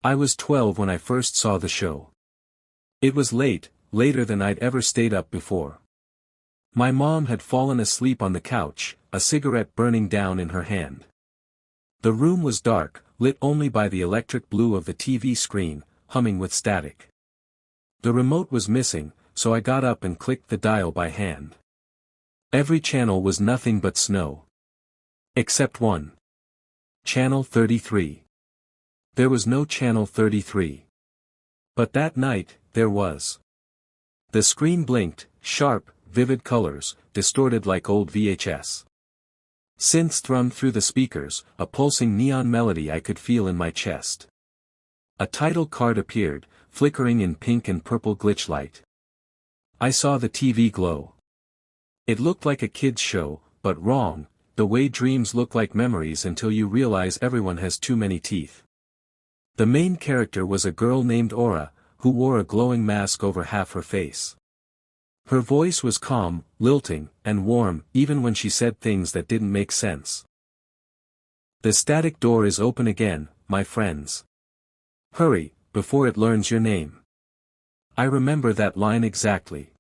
I was 12 when I first saw the show. It was late, later than I'd ever stayed up before. My mom had fallen asleep on the couch, a cigarette burning down in her hand. The room was dark, lit only by the electric blue of the TV screen, humming with static. The remote was missing, so I got up and clicked the dial by hand. Every channel was nothing but snow. Except one. Channel 33. There was no Channel 33. But that night, there was. The screen blinked, sharp, vivid colors, distorted like old VHS. Synths thrummed through the speakers, a pulsing neon melody I could feel in my chest. A title card appeared, flickering in pink and purple glitch light. I saw the TV glow. It looked like a kid's show, but wrong, the way dreams look like memories until you realize everyone has too many teeth. The main character was a girl named Aura, who wore a glowing mask over half her face. Her voice was calm, lilting, and warm, even when she said things that didn't make sense. The static door is open again, my friends. Hurry, before it learns your name. I remember that line exactly.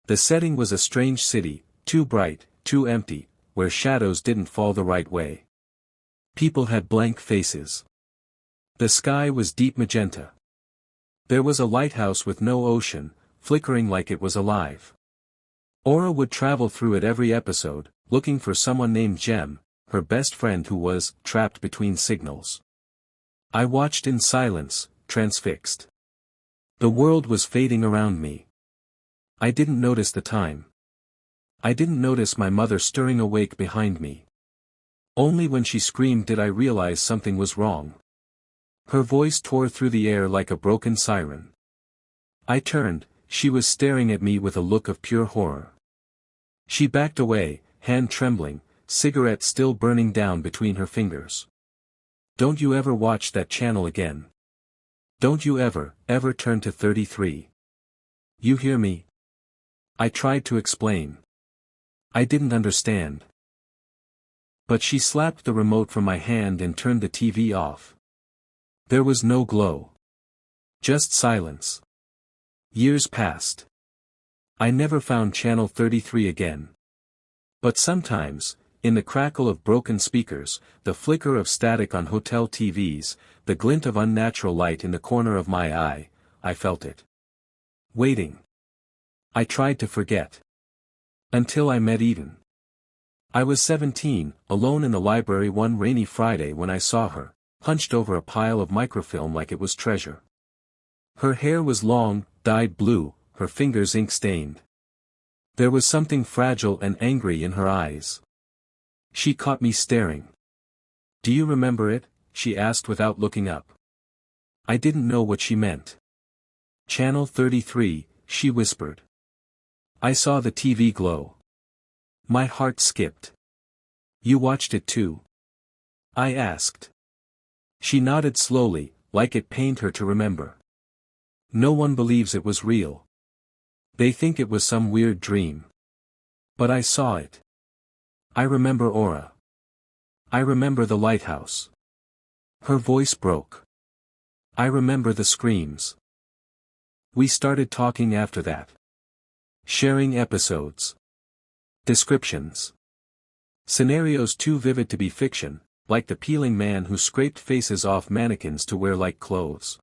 The setting was a strange city, too bright, too empty, where shadows didn't fall the right way. People had blank faces. The sky was deep magenta. There was a lighthouse with no ocean, flickering like it was alive. Aura would travel through it every episode, looking for someone named Jem, her best friend who was trapped between signals. I watched in silence, transfixed. The world was fading around me. I didn't notice the time. I didn't notice my mother stirring awake behind me. Only when she screamed did I realize something was wrong. Her voice tore through the air like a broken siren. I turned, she was staring at me with a look of pure horror. She backed away, hand trembling, cigarette still burning down between her fingers. Don't you ever watch that channel again. Don't you ever turn to 33. You hear me? I tried to explain. I didn't understand. But she slapped the remote from my hand and turned the TV off. There was no glow. Just silence. Years passed. I never found Channel 33 again. But sometimes, in the crackle of broken speakers, the flicker of static on hotel TVs, the glint of unnatural light in the corner of my eye, I felt it. Waiting. I tried to forget. Until I met Eden. I was 17, alone in the library one rainy Friday when I saw her, hunched over a pile of microfilm like it was treasure. Her hair was long, dyed blue, her fingers ink-stained. There was something fragile and angry in her eyes. She caught me staring. Do you remember it? She asked without looking up. I didn't know what she meant. Channel 33, she whispered. I saw the TV glow. My heart skipped. You watched it too? I asked. She nodded slowly, like it pained her to remember. No one believes it was real. They think it was some weird dream. But I saw it. I remember Aura. I remember the lighthouse. Her voice broke. I remember the screams. We started talking after that. Sharing episodes. Descriptions. Scenarios too vivid to be fiction, like the peeling man who scraped faces off mannequins to wear like clothes.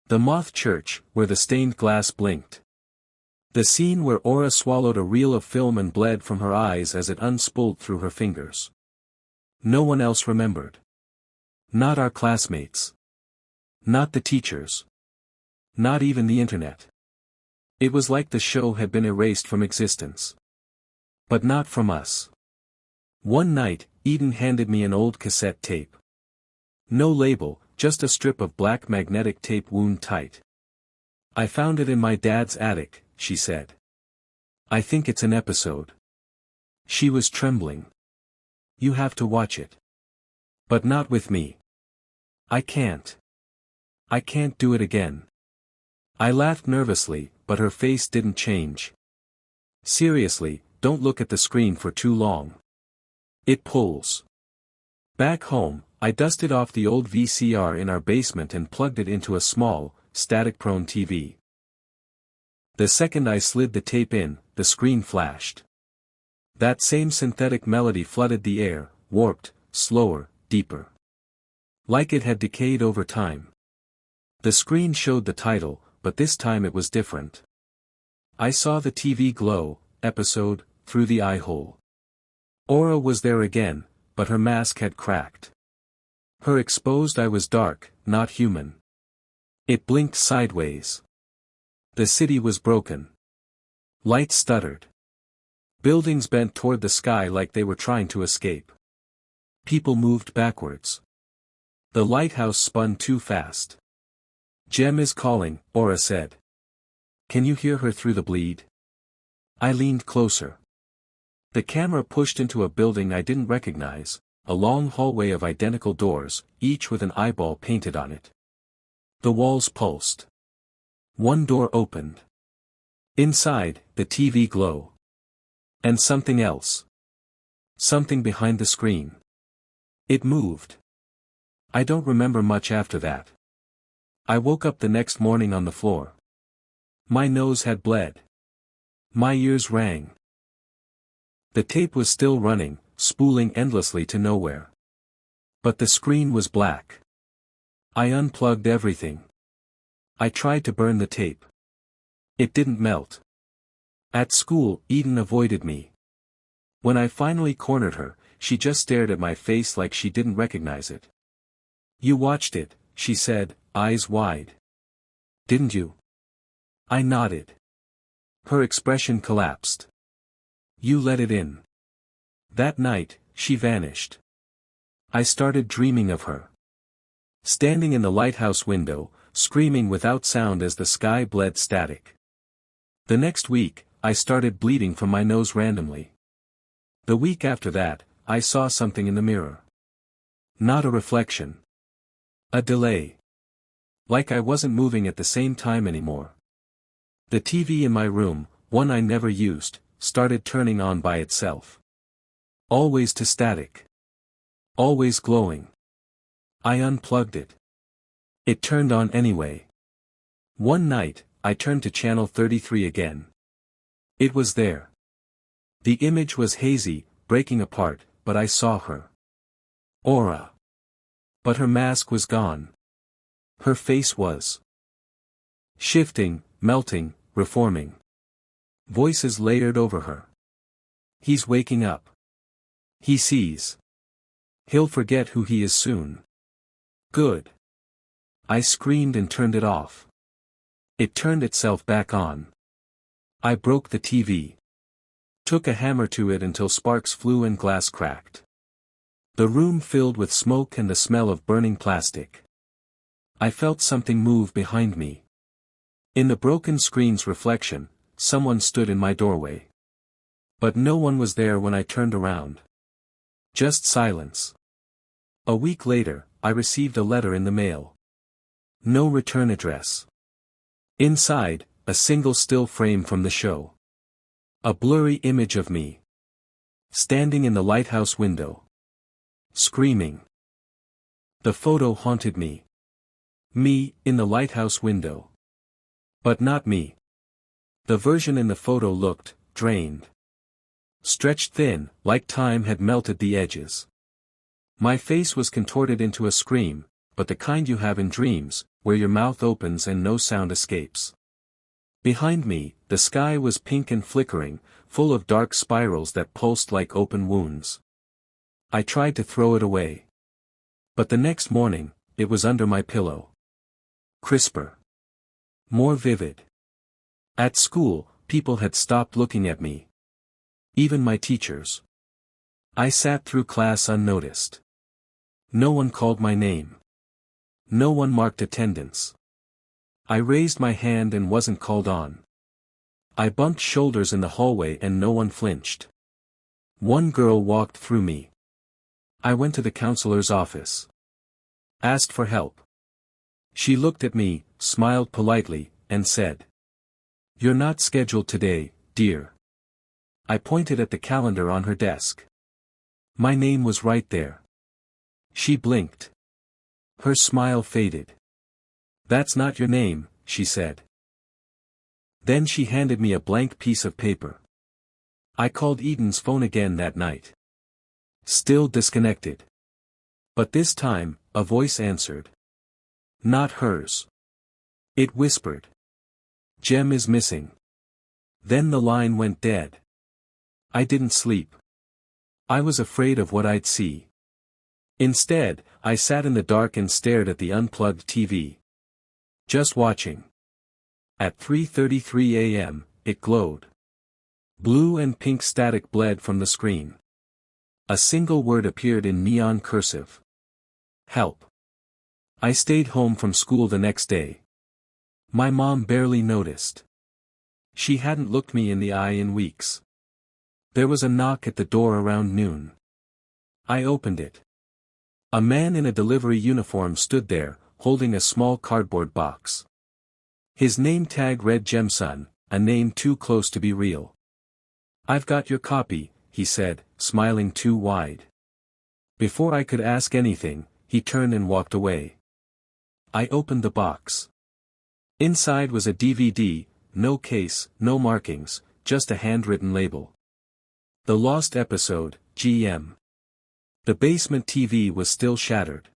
The moth church, where the stained glass blinked. The scene where Aura swallowed a reel of film and bled from her eyes as it unspooled through her fingers. No one else remembered. Not our classmates. Not the teachers. Not even the internet. It was like the show had been erased from existence. But not from us. One night, Eden handed me an old cassette tape. No label, just a strip of black magnetic tape wound tight. I found it in my dad's attic, she said. I think it's an episode. She was trembling. You have to watch it. But not with me. I can't. I can't do it again. I laughed nervously, but her face didn't change. Seriously, don't look at the screen for too long. It pulls. Back home, I dusted off the old VCR in our basement and plugged it into a small, static-prone TV. The second I slid the tape in, the screen flashed. That same synthetic melody flooded the air, warped, slower, deeper. Like it had decayed over time. The screen showed the title, but this time it was different. I saw the TV glow, episode, through the eye hole. Aura was there again, but her mask had cracked. Her exposed eye was dark, not human. It blinked sideways. The city was broken. Lights stuttered. Buildings bent toward the sky like they were trying to escape. People moved backwards. The lighthouse spun too fast. "Gem is calling," Aura said. "Can you hear her through the bleed?" I leaned closer. The camera pushed into a building I didn't recognize, a long hallway of identical doors, each with an eyeball painted on it. The walls pulsed. One door opened. Inside, the TV glow. And something else. Something behind the screen. It moved. I don't remember much after that. I woke up the next morning on the floor. My nose had bled. My ears rang. The tape was still running, spooling endlessly to nowhere. But the screen was black. I unplugged everything. I tried to burn the tape. It didn't melt. At school, Eden avoided me. When I finally cornered her, she just stared at my face like she didn't recognize it. "You watched it," she said, eyes wide. "Didn't you?" I nodded. Her expression collapsed. "You let it in." That night, she vanished. I started dreaming of her. Standing in the lighthouse window, screaming without sound as the sky bled static. The next week, I started bleeding from my nose randomly. The week after that, I saw something in the mirror. Not a reflection. A delay. Like I wasn't moving at the same time anymore. The TV in my room, one I never used, started turning on by itself. Always to static. Always glowing. I unplugged it. It turned on anyway. One night, I turned to channel 33 again. It was there. The image was hazy, breaking apart, but I saw her. Aura. But her mask was gone. Her face was shifting, melting, reforming. Voices layered over her. "He's waking up. He sees. He'll forget who he is soon." Good. I screamed and turned it off. It turned itself back on. I broke the TV. Took a hammer to it until sparks flew and glass cracked. The room filled with smoke and the smell of burning plastic. I felt something move behind me. In the broken screen's reflection, someone stood in my doorway. But no one was there when I turned around. Just silence. A week later, I received a letter in the mail. No return address. Inside, a single still frame from the show. A blurry image of me. Standing in the lighthouse window. Screaming. The photo haunted me. Me, in the lighthouse window. But not me. The version in the photo looked drained. Stretched thin, like time had melted the edges. My face was contorted into a scream, but the kind you have in dreams, where your mouth opens and no sound escapes. Behind me, the sky was pink and flickering, full of dark spirals that pulsed like open wounds. I tried to throw it away. But the next morning, it was under my pillow. Crisper. More vivid. At school, people had stopped looking at me. Even my teachers. I sat through class unnoticed. No one called my name. No one marked attendance. I raised my hand and wasn't called on. I bumped shoulders in the hallway and no one flinched. One girl walked through me. I went to the counselor's office. Asked for help. She looked at me, smiled politely, and said, "You're not scheduled today, dear." I pointed at the calendar on her desk. My name was right there. She blinked. Her smile faded. "That's not your name," she said. Then she handed me a blank piece of paper. I called Eden's phone again that night. Still disconnected. But this time, a voice answered. Not hers. It whispered. "Jem is missing." Then the line went dead. I didn't sleep. I was afraid of what I'd see. Instead, I sat in the dark and stared at the unplugged TV. Just watching. At 3:33 a.m., it glowed. Blue and pink static bled from the screen. A single word appeared in neon cursive. Help. I stayed home from school the next day. My mom barely noticed. She hadn't looked me in the eye in weeks. There was a knock at the door around noon. I opened it. A man in a delivery uniform stood there, holding a small cardboard box. His name tag read Jemson, a name too close to be real. "I've got your copy," he said, smiling too wide. Before I could ask anything, he turned and walked away. I opened the box. Inside was a DVD, no case, no markings, just a handwritten label. The Lost Episode, GM. The basement TV was still shattered.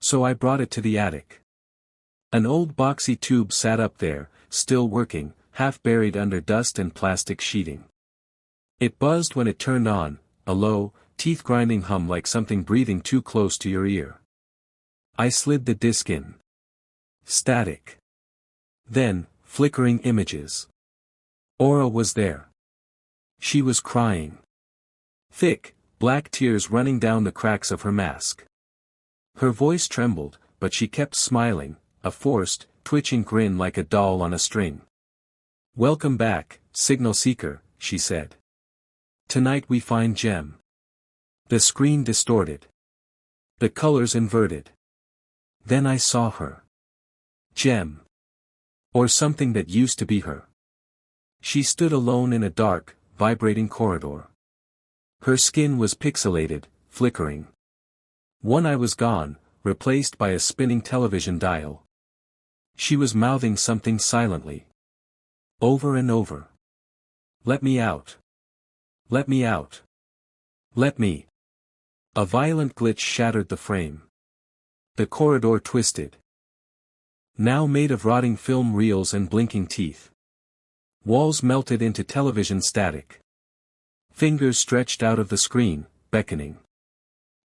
So I brought it to the attic. An old boxy tube sat up there, still working, half buried under dust and plastic sheeting. It buzzed when it turned on, a low, teeth-grinding hum like something breathing too close to your ear. I slid the disc in. Static. Then, flickering images. Aura was there. She was crying. Thick, black tears running down the cracks of her mask. Her voice trembled, but she kept smiling, a forced, twitching grin like a doll on a string. "Welcome back, Signal Seeker," she said. "Tonight we find Jem." The screen distorted. The colors inverted. Then I saw her. Jem. Or something that used to be her. She stood alone in a dark, vibrating corridor. Her skin was pixelated, flickering. One eye was gone, replaced by a spinning television dial. She was mouthing something silently. Over and over. "Let me out. Let me out. Let me." A violent glitch shattered the frame. The corridor twisted. Now made of rotting film reels and blinking teeth. Walls melted into television static. Fingers stretched out of the screen, beckoning.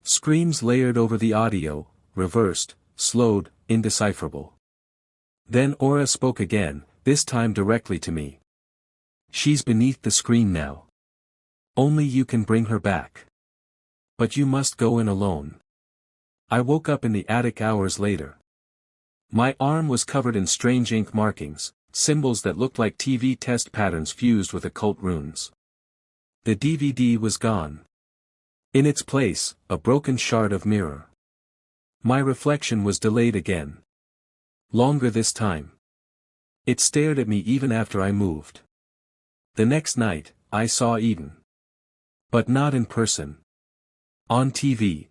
Screams layered over the audio, reversed, slowed, indecipherable. Then Aura spoke again, this time directly to me. "She's beneath the screen now. Only you can bring her back. But you must go in alone." I woke up in the attic hours later. My arm was covered in strange ink markings, symbols that looked like TV test patterns fused with occult runes. The DVD was gone. In its place, a broken shard of mirror. My reflection was delayed again. Longer this time. It stared at me even after I moved. The next night, I saw Eden. But not in person. On TV.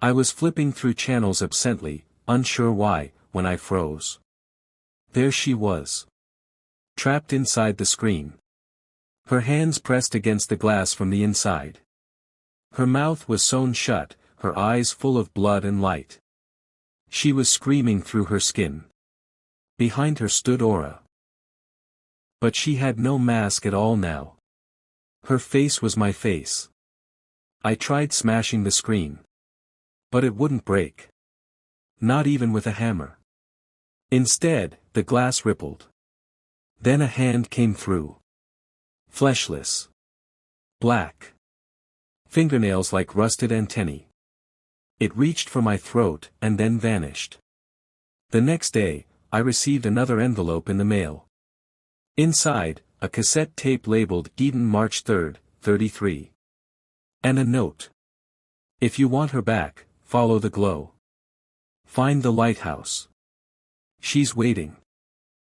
I was flipping through channels absently, unsure why, when I froze. There she was. Trapped inside the screen. Her hands pressed against the glass from the inside. Her mouth was sewn shut, her eyes full of blood and light. She was screaming through her skin. Behind her stood Aura. But she had no mask at all now. Her face was my face. I tried smashing the screen. But it wouldn't break. Not even with a hammer. Instead, the glass rippled. Then a hand came through. Fleshless. Black. Fingernails like rusted antennae. It reached for my throat and then vanished. The next day, I received another envelope in the mail. Inside, a cassette tape labeled Eden March 3rd, 33. And a note. "If you want her back, follow the glow. Find the lighthouse. She's waiting."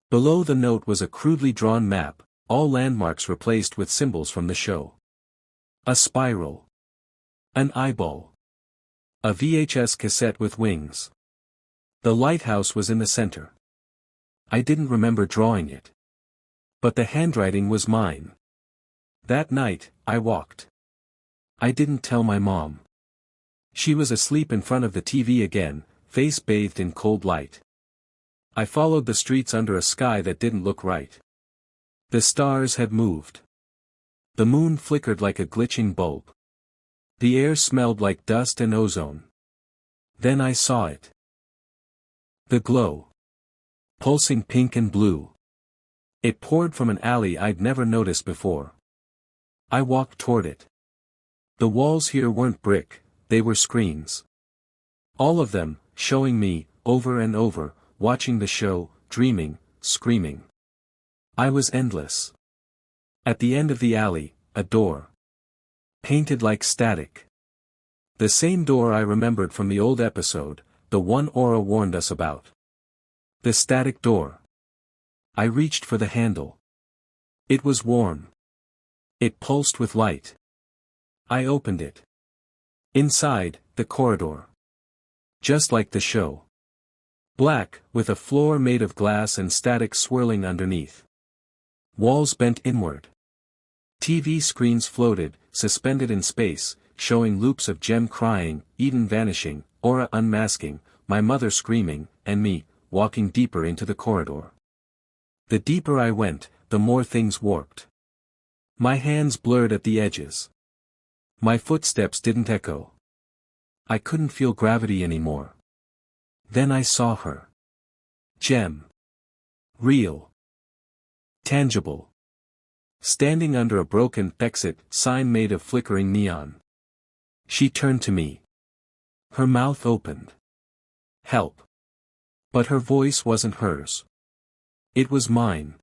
Below the note was a crudely drawn map, all landmarks replaced with symbols from the show. A spiral. An eyeball. A VHS cassette with wings. The lighthouse was in the center. I didn't remember drawing it. But the handwriting was mine. That night, I walked. I didn't tell my mom. She was asleep in front of the TV again, face bathed in cold light. I followed the streets under a sky that didn't look right. The stars had moved. The moon flickered like a glitching bulb. The air smelled like dust and ozone. Then I saw it. The glow. Pulsing pink and blue. It poured from an alley I'd never noticed before. I walked toward it. The walls here weren't brick, they were screens. All of them, showing me, over and over, watching the show, dreaming, screaming. I was endless. At the end of the alley, a door. Painted like static. The same door I remembered from the old episode, the one Aura warned us about. The static door. I reached for the handle. It was warm. It pulsed with light. I opened it. Inside, the corridor. Just like the show. Black, with a floor made of glass and static swirling underneath. Walls bent inward. TV screens floated, suspended in space, showing loops of Jem crying, Eden vanishing, Aura unmasking, my mother screaming, and me, walking deeper into the corridor. The deeper I went, the more things warped. My hands blurred at the edges. My footsteps didn't echo. I couldn't feel gravity anymore. Then I saw her. Jem. Real. Tangible. Standing under a broken exit sign made of flickering neon. She turned to me. Her mouth opened. Help. But her voice wasn't hers. It was mine.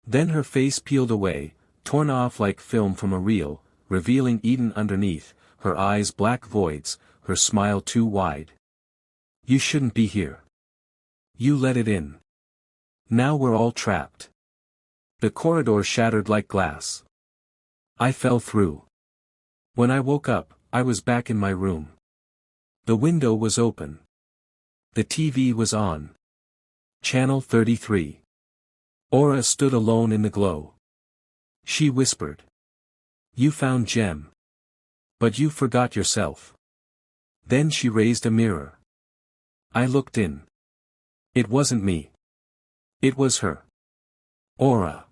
Then her face peeled away, torn off like film from a reel, revealing Eden underneath, her eyes black voids, her smile too wide. You shouldn't be here. You let it in. Now we're all trapped. The corridor shattered like glass. I fell through. When I woke up, I was back in my room. The window was open. The TV was on. Channel 33. Aura stood alone in the glow. She whispered. You found Jem. But you forgot yourself. Then she raised a mirror. I looked in. It wasn't me. It was her. Aura.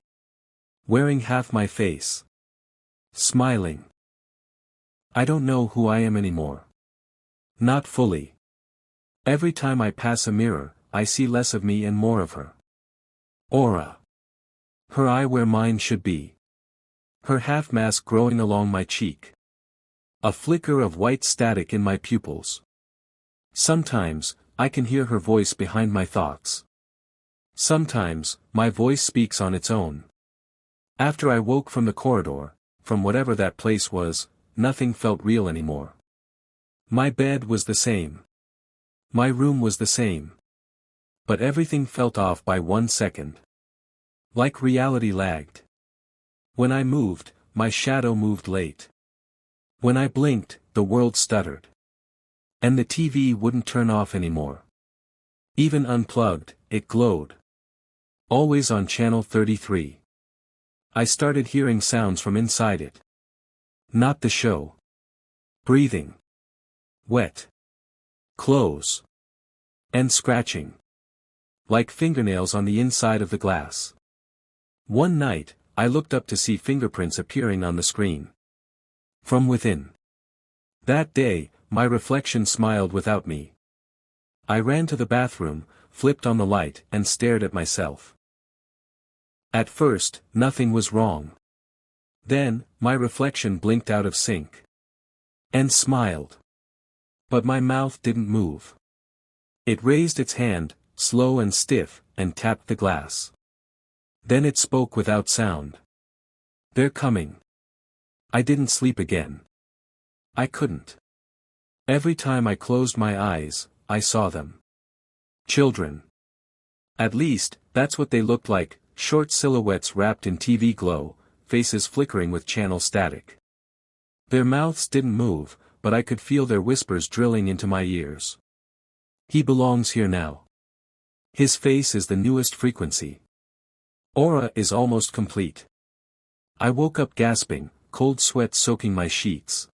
Wearing half my face. Smiling. I don't know who I am anymore. Not fully. Every time I pass a mirror, I see less of me and more of her. Aura. Her eye where mine should be. Her half mask growing along my cheek. A flicker of white static in my pupils. Sometimes, I can hear her voice behind my thoughts. Sometimes, my voice speaks on its own. After I woke from the corridor, from whatever that place was, nothing felt real anymore. My bed was the same. My room was the same. But everything felt off by 1 second. Like reality lagged. When I moved, my shadow moved late. When I blinked, the world stuttered. And the TV wouldn't turn off anymore. Even unplugged, it glowed. Always on channel 33. I started hearing sounds from inside it. Not the show. Breathing. Wet. Clothes. And scratching. Like fingernails on the inside of the glass. One night, I looked up to see fingerprints appearing on the screen. From within. That day, my reflection smiled without me. I ran to the bathroom, flipped on the light, and stared at myself. At first, nothing was wrong. Then, my reflection blinked out of sync. And smiled. But my mouth didn't move. It raised its hand, slow and stiff, and tapped the glass. Then it spoke without sound. They're coming. I didn't sleep again. I couldn't. Every time I closed my eyes, I saw them. Children. At least, that's what they looked like, short silhouettes wrapped in TV glow, faces flickering with channel static. Their mouths didn't move, but I could feel their whispers drilling into my ears. He belongs here now. His face is the newest frequency. Aura is almost complete. I woke up gasping, cold sweat soaking my sheets.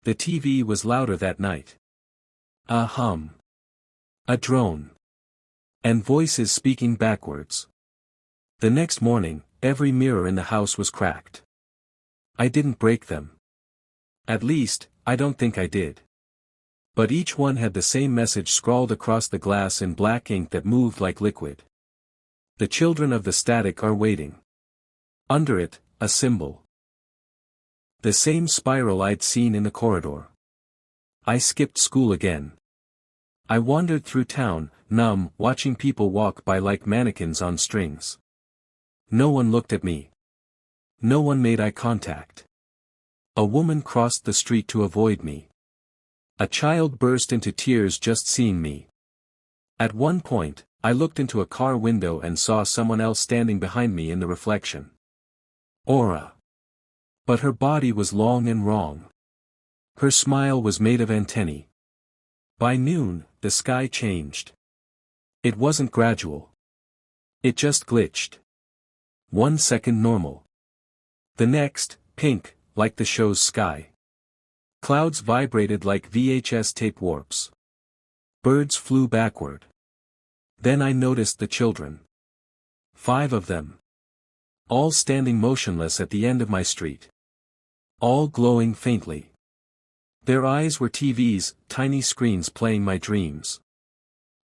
The TV was louder that night. A hum. A drone. And voices speaking backwards. The next morning, every mirror in the house was cracked. I didn't break them. At least, I don't think I did. But each one had the same message scrawled across the glass in black ink that moved like liquid. The children of the static are waiting. Under it, a symbol. The same spiral I'd seen in the corridor. I skipped school again. I wandered through town, numb, watching people walk by like mannequins on strings. No one looked at me. No one made eye contact. A woman crossed the street to avoid me. A child burst into tears just seeing me. At one point, I looked into a car window and saw someone else standing behind me in the reflection. Aura. But her body was long and wrong. Her smile was made of antennae. By noon, the sky changed. It wasn't gradual. It just glitched. 1 second normal. The next, pink, like the show's sky. Clouds vibrated like VHS tape warps. Birds flew backward. Then I noticed the children. 5 of them. All standing motionless at the end of my street. All glowing faintly. Their eyes were TVs, tiny screens playing my dreams.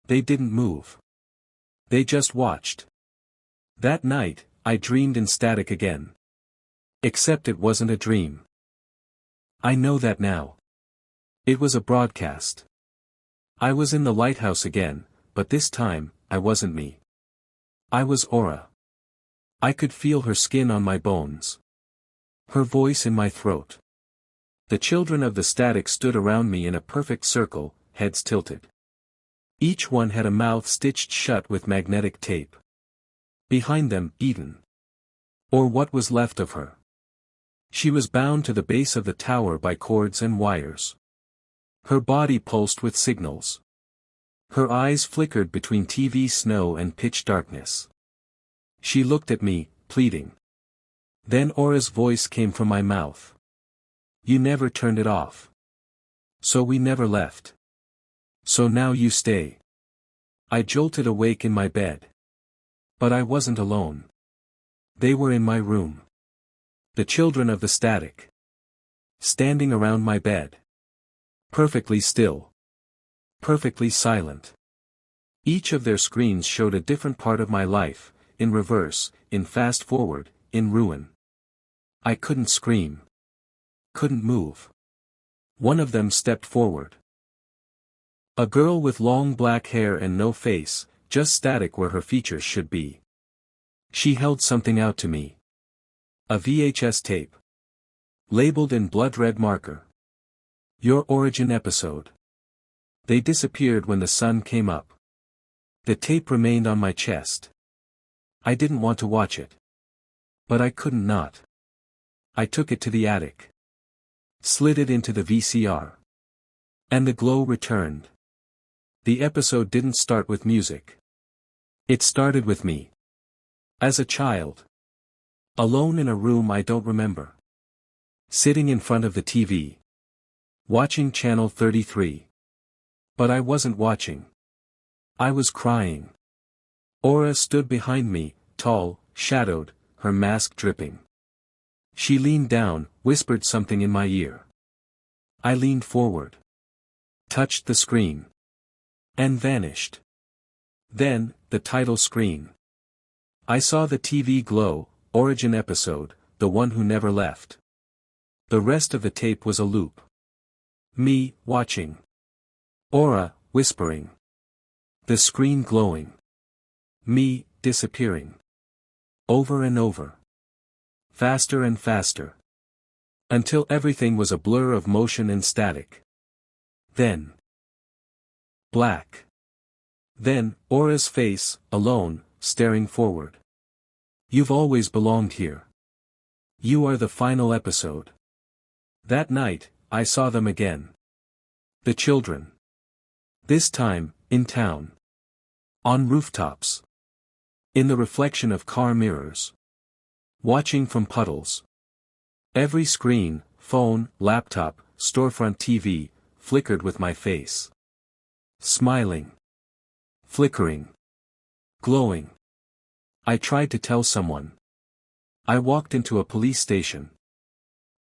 They didn't move. They just watched. That night, I dreamed in static again. Except it wasn't a dream. I know that now. It was a broadcast. I was in the lighthouse again, but this time, I wasn't me. I was Aura. I could feel her skin on my bones. Her voice in my throat. The children of the static stood around me in a perfect circle, heads tilted. Each one had a mouth stitched shut with magnetic tape. Behind them, Eden. Or what was left of her. She was bound to the base of the tower by cords and wires. Her body pulsed with signals. Her eyes flickered between TV snow and pitch darkness. She looked at me, pleading. Then Aura's voice came from my mouth. You never turned it off. So we never left. So now you stay. I jolted awake in my bed. But I wasn't alone. They were in my room. The children of the static. Standing around my bed. Perfectly still. Perfectly silent. Each of their screens showed a different part of my life, in reverse, in fast forward, in ruin. I couldn't scream. Couldn't move. One of them stepped forward. A girl with long black hair and no face, just static where her features should be. She held something out to me. A VHS tape. Labeled in blood red marker. Your origin episode. They disappeared when the sun came up. The tape remained on my chest. I didn't want to watch it. But I couldn't not. I took it to the attic. Slid it into the VCR. And the glow returned. The episode didn't start with music. It started with me. As a child. Alone in a room I don't remember. Sitting in front of the TV. Watching channel 33. But I wasn't watching. I was crying. Aura stood behind me, tall, shadowed, her mask dripping. She leaned down, whispered something in my ear. I leaned forward. Touched the screen. And vanished. Then, the title screen. I saw the TV glow, origin episode, the one who never left. The rest of the tape was a loop. Me, watching. Aura, whispering. The screen glowing. Me, disappearing. Over and over. Faster and faster. Until everything was a blur of motion and static. Then. Black. Then, Aura's face, alone, staring forward. You've always belonged here. You are the final episode. That night, I saw them again. The children. This time, in town. On rooftops. In the reflection of car mirrors. Watching from puddles. Every screen, phone, laptop, storefront TV, flickered with my face. Smiling. Flickering. Glowing. I tried to tell someone. I walked into a police station.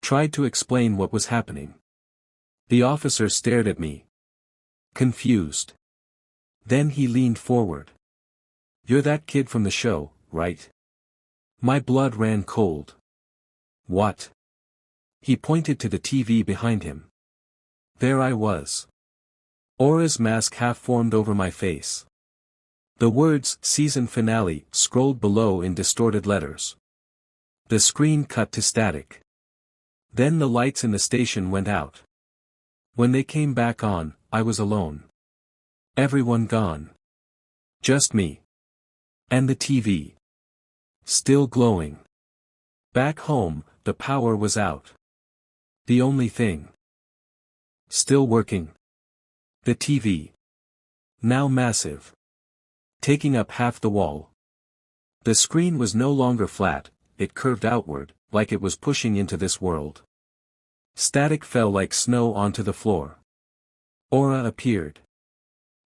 Tried to explain what was happening. The officer stared at me. Confused. Then he leaned forward. "You're that kid from the show, right?" My blood ran cold. "What?" He pointed to the TV behind him. There I was. Aura's mask half formed over my face. The words "Season Finale" scrolled below in distorted letters. The screen cut to static. Then the lights in the station went out. When they came back on, I was alone. Everyone gone. Just me. And the TV. Still glowing. Back home, the power was out. The only thing still working. The TV. Now massive. Taking up half the wall. The screen was no longer flat, it curved outward, like it was pushing into this world. Static fell like snow onto the floor. Aura appeared.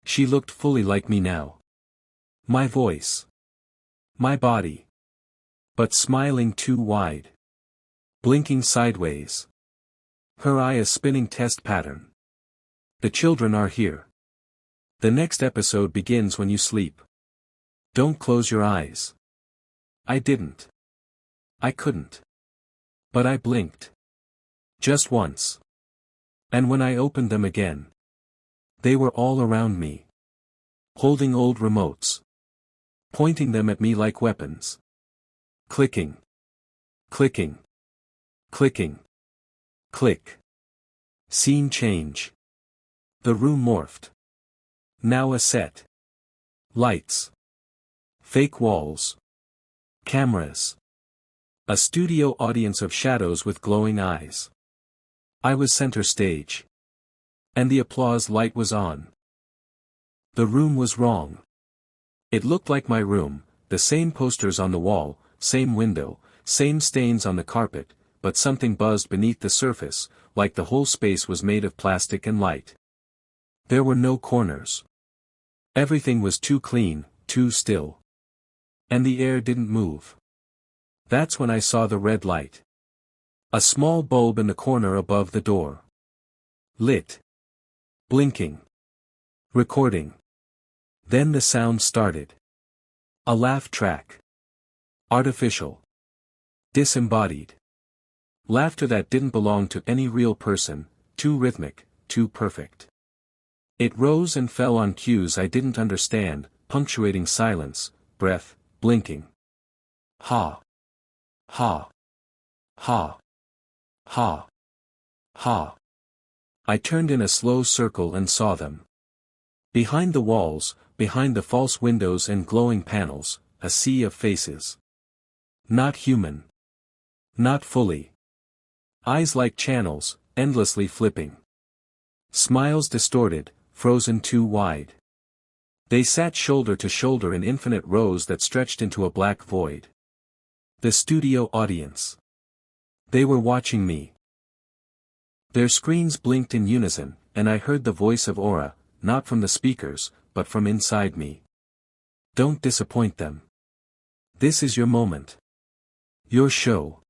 She looked fully like me now. My voice. My body. But smiling too wide. Blinking sideways. Her eye a spinning test pattern. The children are here. The next episode begins when you sleep. Don't close your eyes. I didn't. I couldn't. But I blinked. Just once. And when I opened them again, they were all around me. Holding old remotes. Pointing them at me like weapons. Clicking. Clicking. Clicking. Click. Scene change. The room morphed. Now a set. Lights. Fake walls. Cameras. A studio audience of shadows with glowing eyes. I was center stage. And the applause light was on. The room was wrong. It looked like my room, the same posters on the wall, same window, same stains on the carpet, but something buzzed beneath the surface, like the whole space was made of plastic and light. There were no corners. Everything was too clean, too still. And the air didn't move. That's when I saw the red light. A small bulb in the corner above the door. Lit. Blinking. Recording. Then the sound started. A laugh track. Artificial. Disembodied. Laughter that didn't belong to any real person, too rhythmic, too perfect. It rose and fell on cues I didn't understand, punctuating silence, breath, blinking. Ha. Ha. Ha. Ha. Ha. I turned in a slow circle and saw them. Behind the walls, behind the false windows and glowing panels, a sea of faces. Not human. Not fully. Eyes like channels, endlessly flipping. Smiles distorted, frozen too wide. They sat shoulder to shoulder in infinite rows that stretched into a black void. The studio audience. They were watching me. Their screens blinked in unison, and I heard the voice of Aura, not from the speakers, but from inside me. Don't disappoint them. This is your moment. Your show.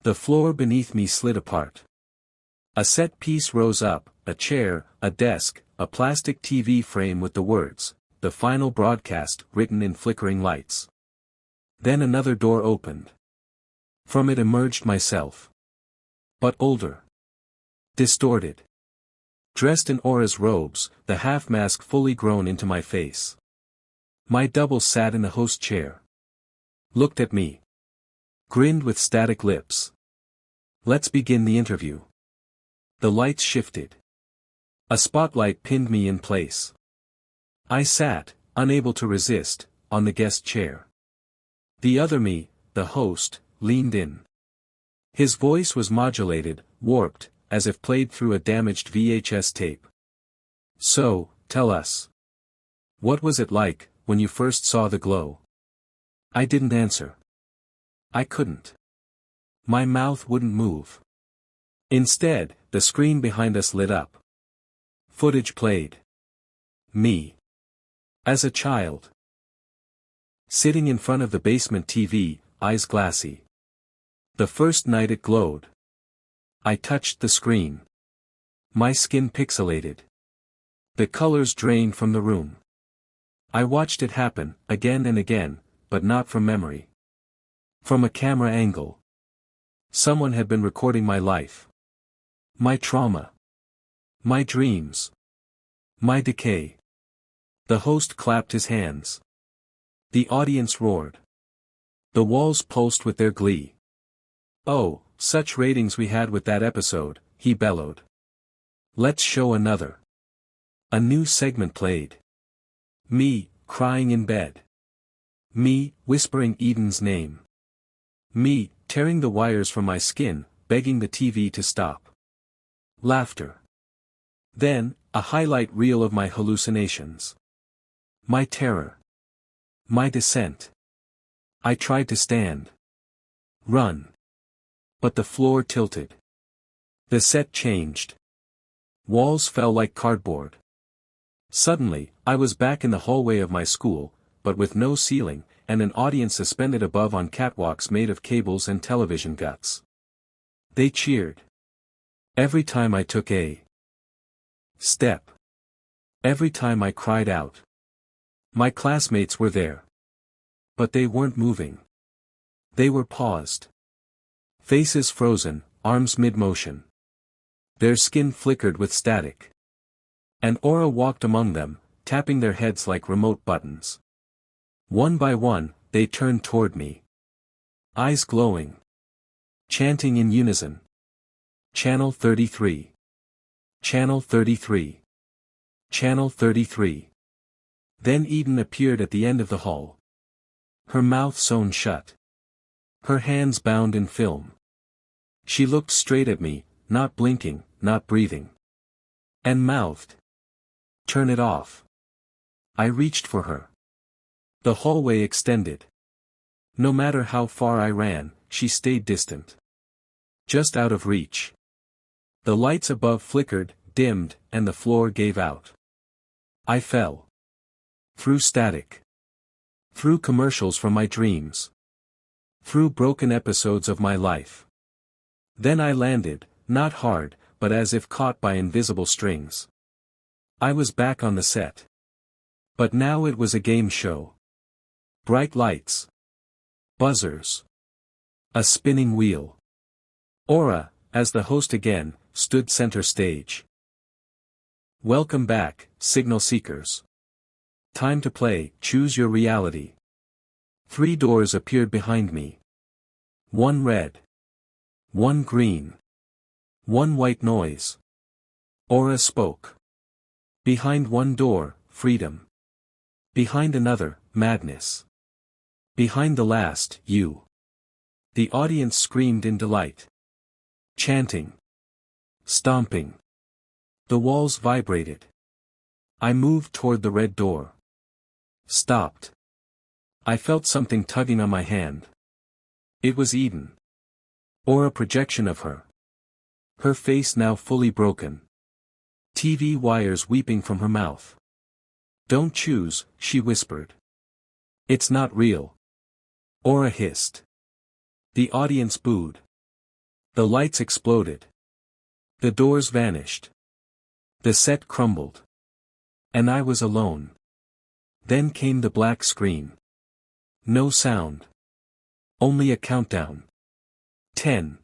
The floor beneath me slid apart. A set piece rose up, a chair, a desk, a plastic TV frame with the words, "The Final Broadcast," written in flickering lights. Then another door opened. From it emerged myself. But older. Distorted. Dressed in Aura's robes, the half-mask fully grown into my face. My double sat in the host chair. Looked at me. Grinned with static lips. Let's begin the interview. The lights shifted. A spotlight pinned me in place. I sat, unable to resist, on the guest chair. The other me, the host, leaned in. His voice was modulated, warped, as if played through a damaged VHS tape. So, tell us. What was it like, when you first saw the glow? I didn't answer. I couldn't. My mouth wouldn't move. Instead, the screen behind us lit up. Footage played. Me. As a child. Sitting in front of the basement TV, eyes glassy. The first night it glowed. I touched the screen. My skin pixelated. The colors drained from the room. I watched it happen, again and again, but not from memory. From a camera angle. Someone had been recording my life. My trauma. My dreams. My decay. The host clapped his hands. The audience roared. The walls pulsed with their glee. Oh, such ratings we had with that episode, he bellowed. Let's show another. A new segment played. Me, crying in bed. Me, whispering Eden's name. Me, tearing the wires from my skin, begging the TV to stop. Laughter. Then, a highlight reel of my hallucinations. My terror. My descent. I tried to stand. Run. But the floor tilted. The set changed. Walls fell like cardboard. Suddenly, I was back in the hallway of my school, but with no ceiling, and an audience suspended above on catwalks made of cables and television guts. They cheered. Every time I took a step. Every time I cried out. My classmates were there. But they weren't moving. They were paused. Faces frozen, arms mid-motion. Their skin flickered with static. An aura walked among them, tapping their heads like remote buttons. One by one, they turned toward me. Eyes glowing. Chanting in unison. Channel 33. Channel 33. Channel 33. Then Eden appeared at the end of the hall. Her mouth sewn shut. Her hands bound in film. She looked straight at me, not blinking, not breathing. And mouthed. Turn it off. I reached for her. The hallway extended. No matter how far I ran, she stayed distant. Just out of reach. The lights above flickered, dimmed, and the floor gave out. I fell. Through static. Through commercials from my dreams. Through broken episodes of my life. Then I landed, not hard, but as if caught by invisible strings. I was back on the set. But now it was a game show. Bright lights. Buzzers. A spinning wheel. Aura, as the host again, stood center stage. Welcome back, signal seekers. Time to play, choose your reality. 3 doors appeared behind me. 1 red. 1 green. 1 white noise. Aura spoke. Behind one door, freedom. Behind another, madness. Behind the last, you. The audience screamed in delight. Chanting. Stomping. The walls vibrated. I moved toward the red door. Stopped. I felt something tugging on my hand. It was Eden. Or a projection of her. Her face now fully broken. TV wires weeping from her mouth. Don't choose, she whispered. It's not real. Aura hissed. The audience booed. The lights exploded. The doors vanished. The set crumbled. And I was alone. Then came the black screen. No sound. Only a countdown. 10.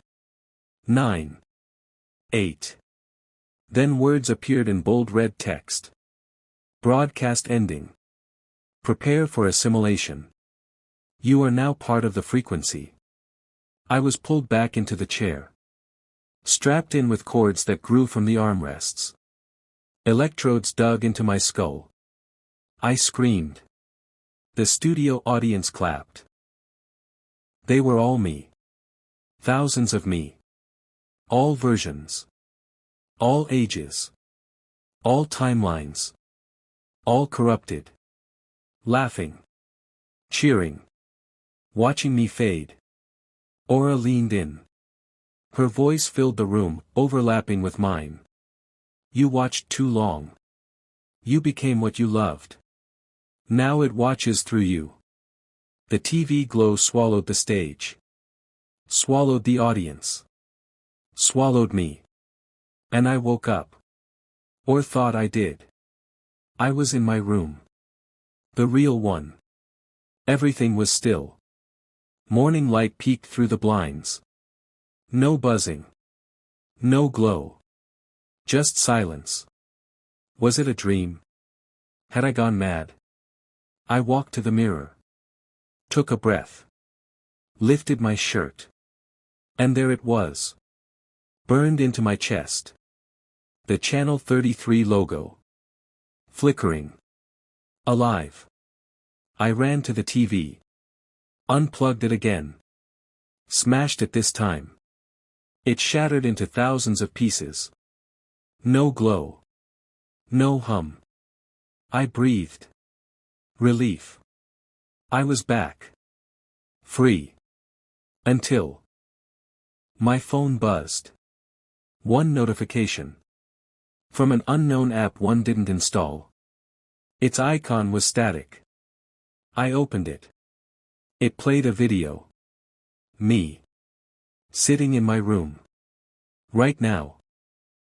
9. 8. Then words appeared in bold red text. Broadcast ending. Prepare for assimilation. You are now part of the frequency. I was pulled back into the chair. Strapped in with cords that grew from the armrests. Electrodes dug into my skull. I screamed. The studio audience clapped. They were all me. Thousands of me. All versions. All ages. All timelines. All corrupted. Laughing. Cheering. Watching me fade. Aura leaned in. Her voice filled the room, overlapping with mine. You watched too long. You became what you loved. Now it watches through you. The TV glow swallowed the stage. Swallowed the audience. Swallowed me. And I woke up. Or thought I did. I was in my room. The real one. Everything was still. Morning light peeked through the blinds. No buzzing. No glow. Just silence. Was it a dream? Had I gone mad? I walked to the mirror. Took a breath. Lifted my shirt. And there it was. Burned into my chest. The Channel 33 logo. Flickering. Alive. I ran to the TV. Unplugged it again. Smashed it this time. It shattered into thousands of pieces. No glow. No hum. I breathed. Relief. I was back. Free. Until my phone buzzed. One notification. From an unknown app one didn't install. Its icon was static. I opened it. It played a video. Me. Sitting in my room. Right now.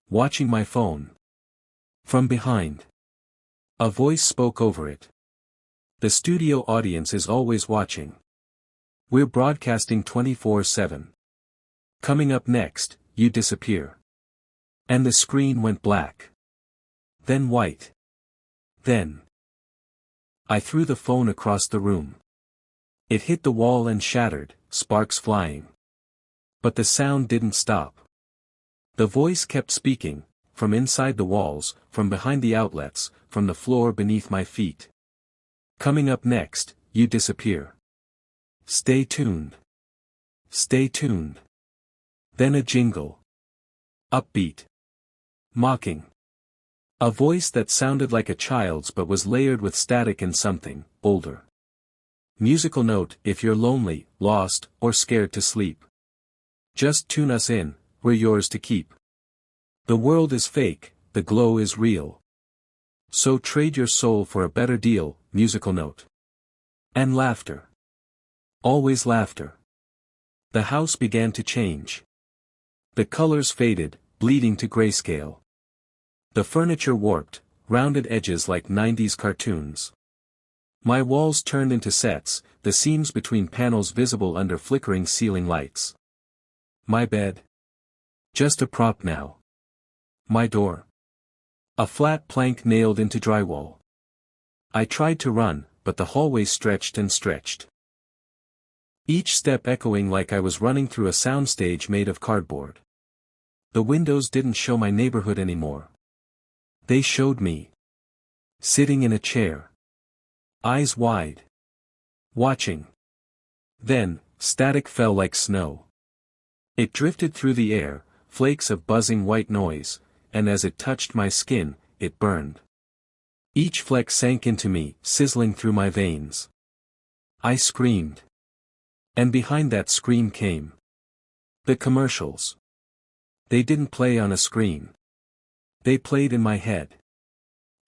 Watching my phone. From behind. A voice spoke over it. The studio audience is always watching. We're broadcasting 24/7. Coming up next, you disappear. And the screen went black. Then white. Then. I threw the phone across the room. It hit the wall and shattered, sparks flying. But the sound didn't stop. The voice kept speaking, from inside the walls, from behind the outlets, from the floor beneath my feet. Coming up next, you disappear. Stay tuned. Stay tuned. Then a jingle. Upbeat. Mocking. A voice that sounded like a child's but was layered with static and something older. Musical note: if you're lonely, lost, or scared to sleep. Just tune us in, we're yours to keep. The world is fake, the glow is real. So trade your soul for a better deal. Musical note. And laughter. Always laughter. The house began to change. The colors faded, bleeding to grayscale. The furniture warped, rounded edges like 90s cartoons. My walls turned into sets, the seams between panels visible under flickering ceiling lights. My bed. Just a prop now. My door. A flat plank nailed into drywall. I tried to run, but the hallway stretched and stretched. Each step echoing like I was running through a soundstage made of cardboard. The windows didn't show my neighborhood anymore. They showed me. Sitting in a chair. Eyes wide. Watching. Then, static fell like snow. It drifted through the air, flakes of buzzing white noise, and as it touched my skin, it burned. Each fleck sank into me, sizzling through my veins. I screamed. And behind that scream came the commercials. They didn't play on a screen. They played in my head.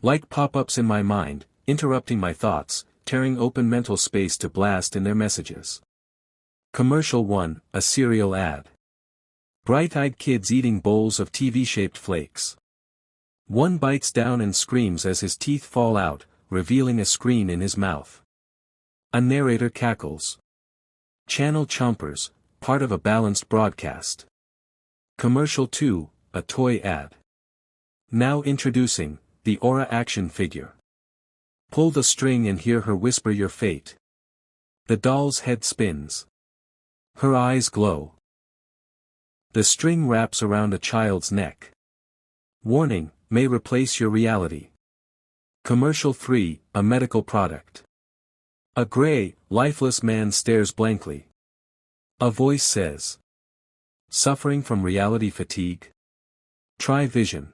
Like pop-ups in my mind, interrupting my thoughts, tearing open mental space to blast in their messages. Commercial 1, a cereal ad. Bright-eyed kids eating bowls of TV-shaped flakes. One bites down and screams as his teeth fall out, revealing a screen in his mouth. A narrator cackles. Channel chompers, part of a balanced broadcast. Commercial 2, a toy ad. Now introducing, the Aura action figure. Pull the string and hear her whisper your fate. The doll's head spins. Her eyes glow. The string wraps around a child's neck. Warning, may replace your reality. Commercial 3, a medical product. A gray, lifeless man stares blankly. A voice says, suffering from reality fatigue? Try vision.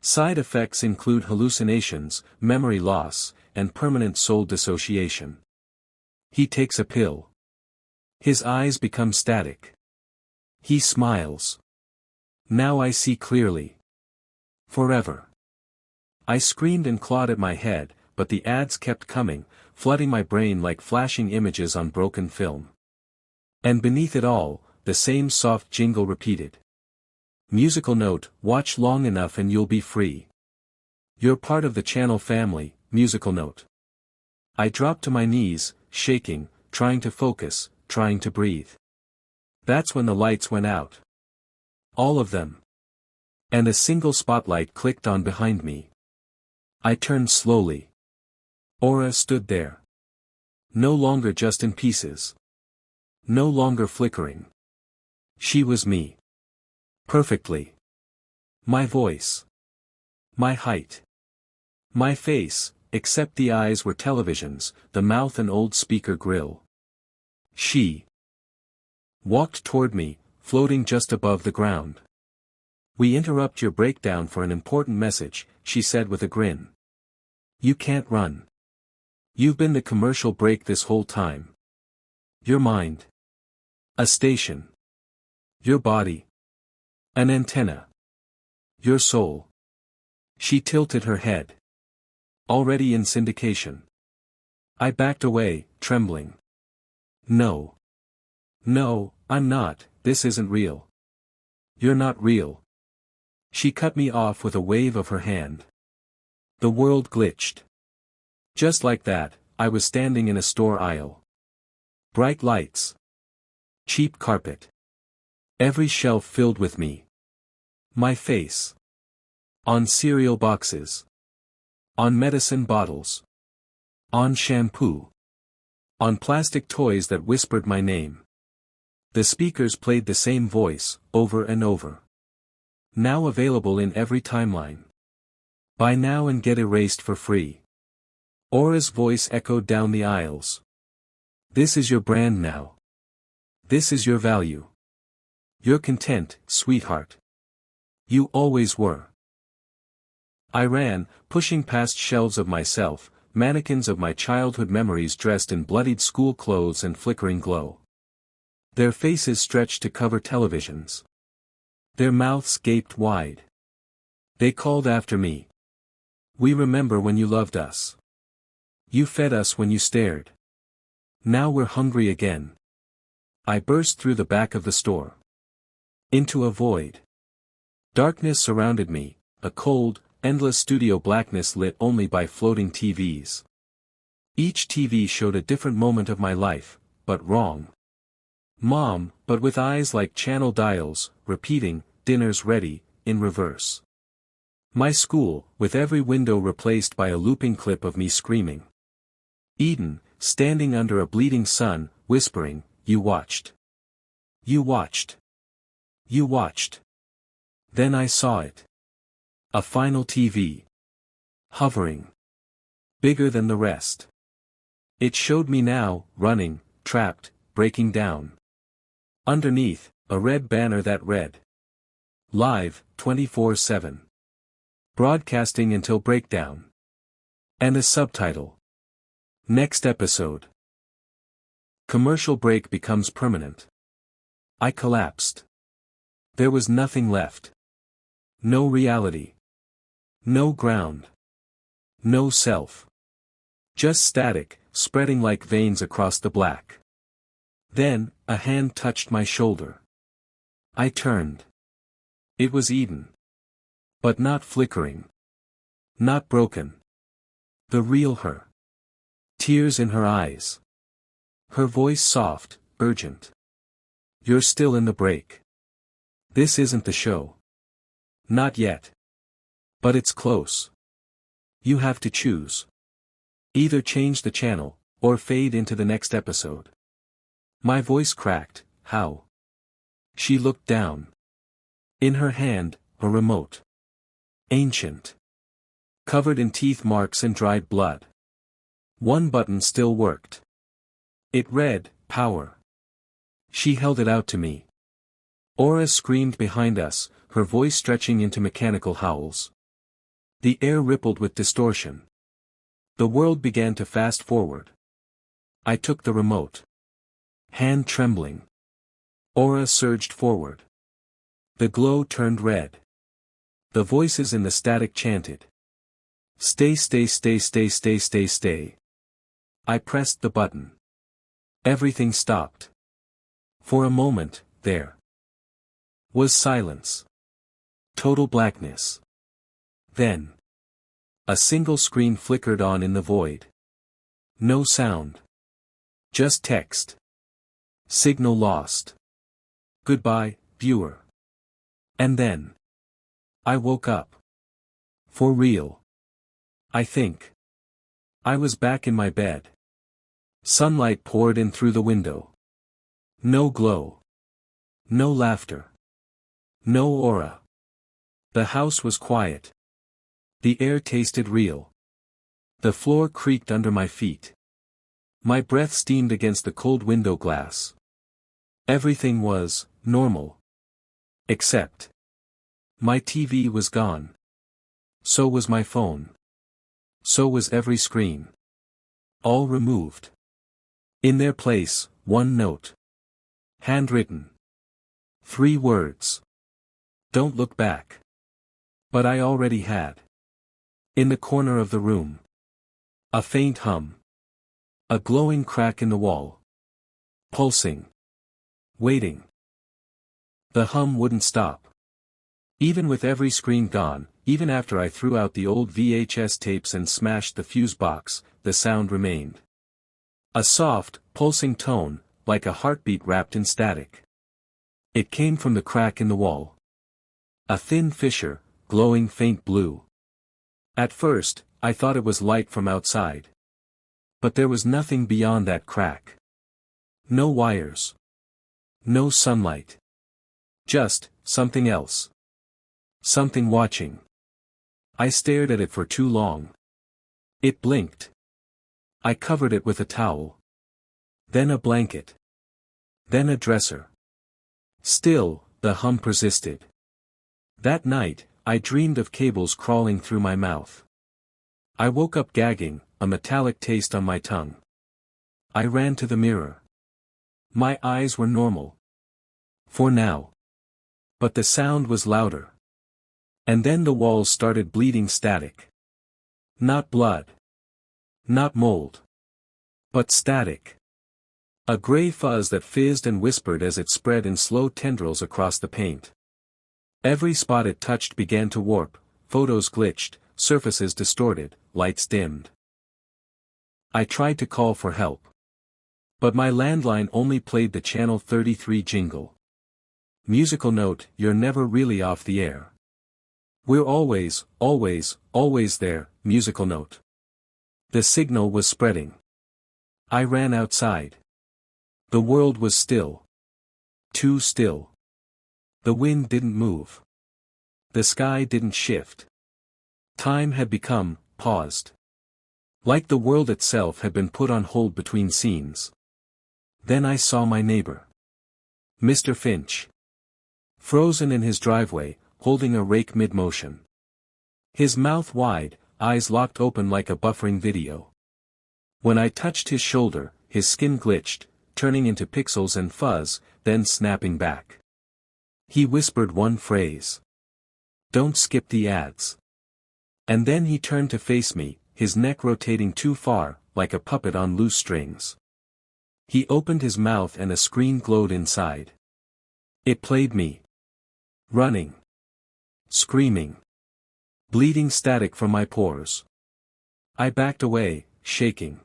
Side effects include hallucinations, memory loss, and permanent soul dissociation. He takes a pill. His eyes become static. He smiles. Now I see clearly. Forever. I screamed and clawed at my head, but the ads kept coming, flooding my brain like flashing images on broken film. And beneath it all, the same soft jingle repeated. Musical note, watch long enough and you'll be free. You're part of the channel family, musical note. I dropped to my knees, shaking, trying to focus, trying to breathe. That's when the lights went out. All of them. And a single spotlight clicked on behind me. I turned slowly. Aura stood there. No longer just in pieces. No longer flickering. She was me. Perfectly. My voice. My height. My face, except the eyes were televisions, the mouth an old speaker grill. She walked toward me, floating just above the ground. We interrupt your breakdown for an important message, she said with a grin. You can't run. You've been the commercial break this whole time. Your mind. A station. Your body. An antenna. Your soul. She tilted her head. Already in syndication. I backed away, trembling. No. No, I'm not, this isn't real. You're not real. She cut me off with a wave of her hand. The world glitched. Just like that, I was standing in a store aisle. Bright lights. Cheap carpet. Every shelf filled with me. My face. On cereal boxes. On medicine bottles. On shampoo. On plastic toys that whispered my name. The speakers played the same voice, over and over. Now available in every timeline. Buy now and get erased for free. Aura's voice echoed down the aisles. This is your brand now. This is your value. You're content, sweetheart. You always were. I ran, pushing past shelves of myself, mannequins of my childhood memories dressed in bloodied school clothes and flickering glow. Their faces stretched to cover televisions. Their mouths gaped wide. They called after me. We remember when you loved us. You fed us when you stared. Now we're hungry again. I burst through the back of the store. Into a void. Darkness surrounded me, a cold, endless studio blackness lit only by floating TVs. Each TV showed a different moment of my life, but wrong. Mom, but with eyes like channel dials, repeating, dinner's ready, in reverse. My school, with every window replaced by a looping clip of me screaming. Eden, standing under a bleeding sun, whispering, you watched. You watched. You watched. Then I saw it. A final TV. Hovering. Bigger than the rest. It showed me now, running, trapped, breaking down. Underneath, a red banner that read. Live, 24/7. Broadcasting until breakdown. And a subtitle. Next episode. Commercial break becomes permanent. I collapsed. There was nothing left. No reality. No ground. No self. Just static, spreading like veins across the black. Then, a hand touched my shoulder. I turned. It was Eden. But not flickering. Not broken. The real her. Tears in her eyes. Her voice soft, urgent. You're still in the break. This isn't the show. Not yet. But it's close. You have to choose. Either change the channel, or fade into the next episode. My voice cracked, how? She looked down. In her hand, a remote. Ancient. Covered in teeth marks and dried blood. One button still worked. It read, power. She held it out to me. Aura screamed behind us, her voice stretching into mechanical howls. The air rippled with distortion. The world began to fast forward. I took the remote. Hand trembling. Aura surged forward. The glow turned red. The voices in the static chanted. Stay, stay, stay, stay, stay, stay, stay. I pressed the button. Everything stopped. For a moment, there was silence. Total blackness. Then a single screen flickered on in the void. No sound. Just text. Signal lost. Goodbye, viewer. And then I woke up. For real. I think. I was back in my bed. Sunlight poured in through the window. No glow. No laughter. No aura. The house was quiet. The air tasted real. The floor creaked under my feet. My breath steamed against the cold window glass. Everything was normal. Except my TV was gone. So was my phone. So was every screen. All removed. In their place, one note. Handwritten. 3 words. Don't look back. But I already had. In the corner of the room. A faint hum. A glowing crack in the wall. Pulsing. Waiting. The hum wouldn't stop. Even with every screen gone, even after I threw out the old VHS tapes and smashed the fuse box, the sound remained. A soft, pulsing tone, like a heartbeat wrapped in static. It came from the crack in the wall. A thin fissure, glowing faint blue. At first, I thought it was light from outside. But there was nothing beyond that crack. No wires. No sunlight. Just something else. Something watching. I stared at it for too long. It blinked. I covered it with a towel. Then a blanket. Then a dresser. Still, the hum persisted. That night, I dreamed of cables crawling through my mouth. I woke up gagging, a metallic taste on my tongue. I ran to the mirror. My eyes were normal. For now. But the sound was louder. And then the walls started bleeding static. Not blood. Not mold. But static. A gray fuzz that fizzed and whispered as it spread in slow tendrils across the paint. Every spot it touched began to warp, photos glitched, surfaces distorted, lights dimmed. I tried to call for help. But my landline only played the Channel 33 jingle. Musical note, you're never really off the air. We're always, always, always there, musical note. The signal was spreading. I ran outside. The world was still. Too still. The wind didn't move. The sky didn't shift. Time had become paused. Like the world itself had been put on hold between scenes. Then I saw my neighbor. Mr. Finch. Frozen in his driveway, holding a rake mid-motion. His mouth wide, eyes locked open like a buffering video. When I touched his shoulder, his skin glitched, turning into pixels and fuzz, then snapping back. He whispered one phrase. Don't skip the ads. And then he turned to face me, his neck rotating too far, like a puppet on loose strings. He opened his mouth and a screen glowed inside. It played me. Running. Screaming. Bleeding static from my pores. I backed away, shaking.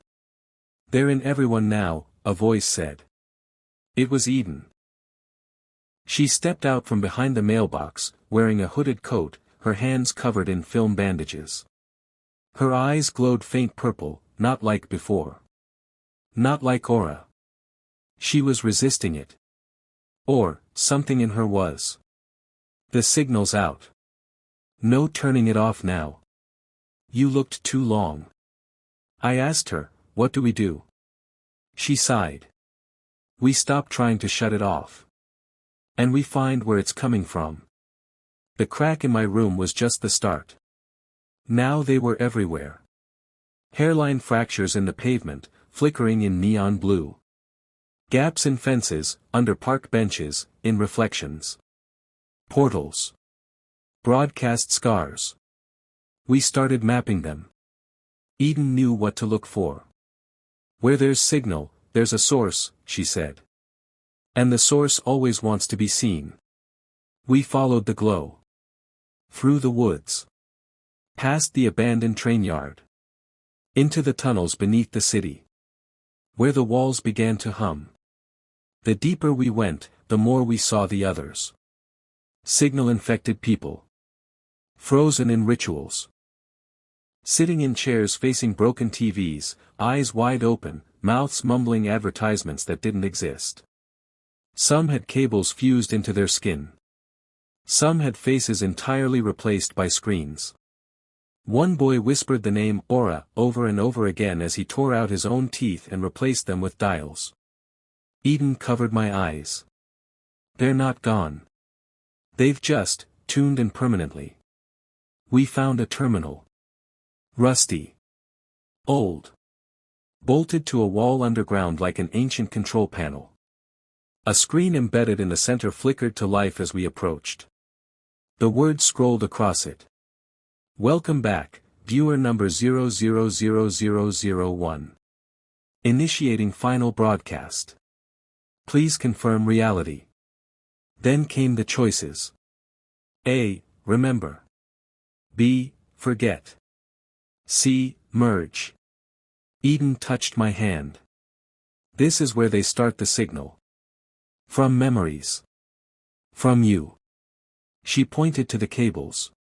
They're in everyone now, a voice said. It was Eden. She stepped out from behind the mailbox, wearing a hooded coat, her hands covered in film bandages. Her eyes glowed faint purple, not like before. Not like aura. She was resisting it. Or, something in her was. The signal's out. No turning it off now. You looked too long. I asked her, what do we do? She sighed. We stop trying to shut it off. And we find where it's coming from. The crack in my room was just the start. Now they were everywhere. Hairline fractures in the pavement, flickering in neon blue. Gaps in fences, under park benches, in reflections. Portals. Broadcast scars. We started mapping them. Eden knew what to look for. Where there's signal, there's a source, she said. And the source always wants to be seen. We followed the glow. Through the woods. Past the abandoned train yard. Into the tunnels beneath the city. Where the walls began to hum. The deeper we went, the more we saw the others. Signal-infected people. Frozen in rituals. Sitting in chairs facing broken TVs, eyes wide open, mouths mumbling advertisements that didn't exist. Some had cables fused into their skin. Some had faces entirely replaced by screens. One boy whispered the name Aura over and over again as he tore out his own teeth and replaced them with dials. Eden covered my eyes. They're not gone. They've just tuned in permanently. We found a terminal. Rusty. Old. Bolted to a wall underground like an ancient control panel. A screen embedded in the center flickered to life as we approached. The words scrolled across it. Welcome back, viewer number 000001. Initiating final broadcast. Please confirm reality. Then came the choices. A. Remember. B. Forget. C. Merge. Eden touched my hand. This is where they start the signal. From memories. From you. She pointed to the cables.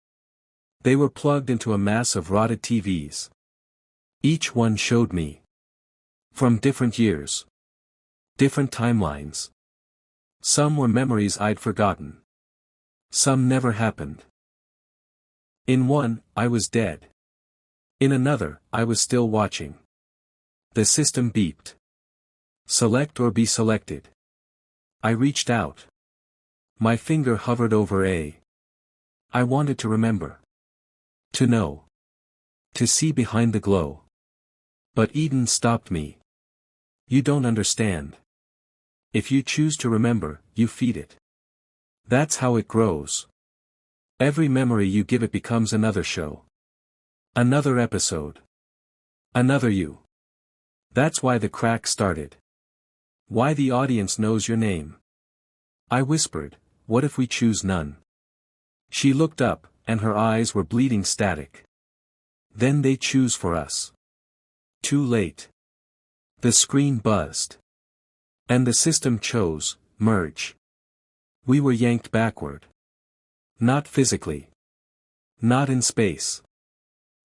They were plugged into a mass of rotted TVs. Each one showed me. From different years. Different timelines. Some were memories I'd forgotten. Some never happened. In one, I was dead. In another, I was still watching. The system beeped. Select or be selected. I reached out. My finger hovered over A. I wanted to remember. To know. To see behind the glow. But Eden stopped me. You don't understand. If you choose to remember, you feed it. That's how it grows. Every memory you give it becomes another show. Another episode. Another you. That's why the crack started. Why the audience knows your name. I whispered, what if we choose none? She looked up, and her eyes were bleeding static. Then they choose for us. Too late. The screen buzzed. And the system chose, merge. We were yanked backward. Not physically. Not in space.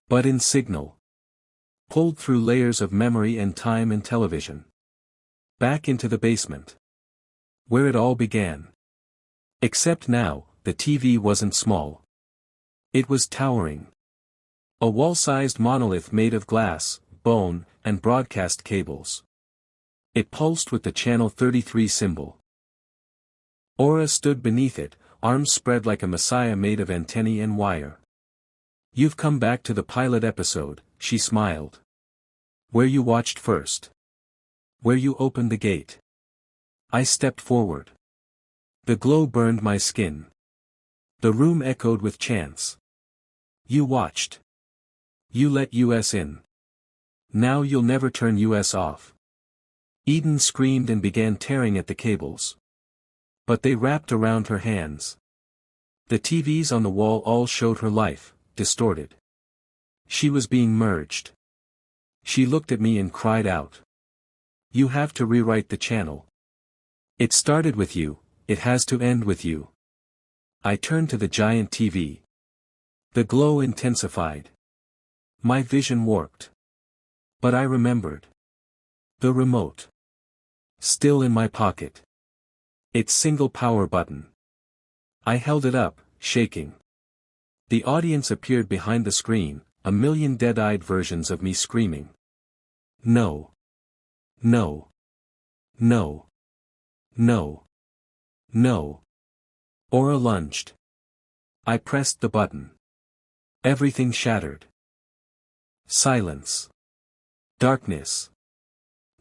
But in signal. Pulled through layers of memory and time and television. Back into the basement. Where it all began. Except now, the TV wasn't small. It was towering. A wall-sized monolith made of glass, bone, and broadcast cables. It pulsed with the Channel 33 symbol. Aura stood beneath it, arms spread like a messiah made of antennae and wire. You've come back to the pilot episode, she smiled. Where you watched first. Where you opened the gate. I stepped forward. The glow burned my skin. The room echoed with chants. You watched. You let us in. Now you'll never turn us off. Eden screamed and began tearing at the cables. But they wrapped around her hands. The TVs on the wall all showed her life, distorted. She was being merged. She looked at me and cried out. You have to rewrite the channel. It started with you, it has to end with you. I turned to the giant TV. The glow intensified. My vision warped. But I remembered. The remote. Still in my pocket. Its single power button. I held it up, shaking. The audience appeared behind the screen, a million dead-eyed versions of me screaming. No. No. No. No. No. Aura lunged. I pressed the button. Everything shattered. Silence. Darkness.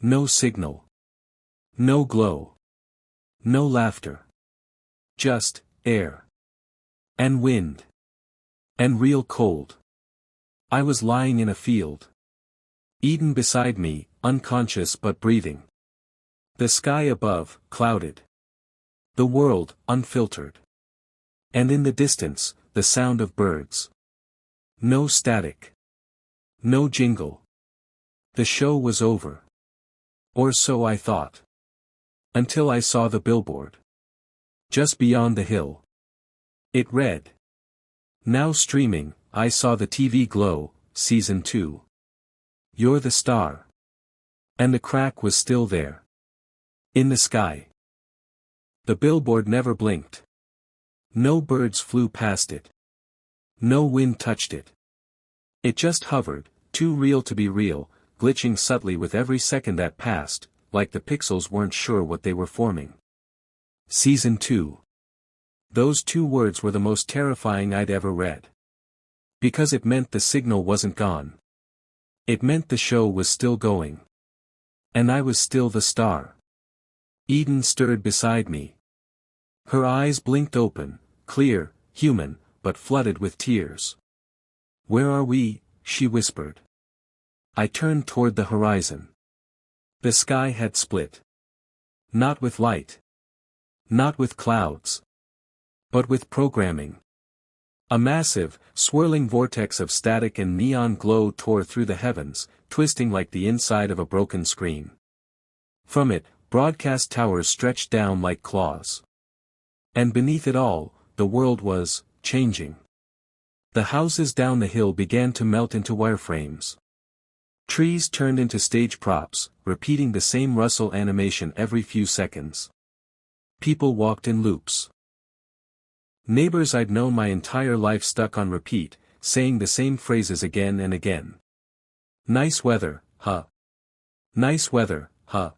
No signal. No glow. No laughter. Just air. And wind. And real cold. I was lying in a field. Eden beside me, unconscious but breathing. The sky above, clouded. The world, unfiltered. And in the distance, the sound of birds. No static. No jingle. The show was over. Or so I thought. Until I saw the billboard. Just beyond the hill. It read. Now streaming, I saw the TV glow, Season 2. You're the star. And the crack was still there. In the sky. The billboard never blinked. No birds flew past it. No wind touched it. It just hovered, too real to be real, glitching subtly with every second that passed, like the pixels weren't sure what they were forming. Season 2. Those 2 words were the most terrifying I'd ever read. Because it meant the signal wasn't gone. It meant the show was still going. And I was still the star. Eden stirred beside me. Her eyes blinked open, clear, human, but flooded with tears. Where are we? She whispered. I turned toward the horizon. The sky had split. Not with light. Not with clouds. But with programming. A massive, swirling vortex of static and neon glow tore through the heavens, twisting like the inside of a broken screen. From it, broadcast towers stretched down like claws. And beneath it all, the world was changing. The houses down the hill began to melt into wireframes. Trees turned into stage props, repeating the same rustle animation every few seconds. People walked in loops. Neighbors I'd known my entire life stuck on repeat, saying the same phrases again and again. Nice weather, huh? Nice weather, huh?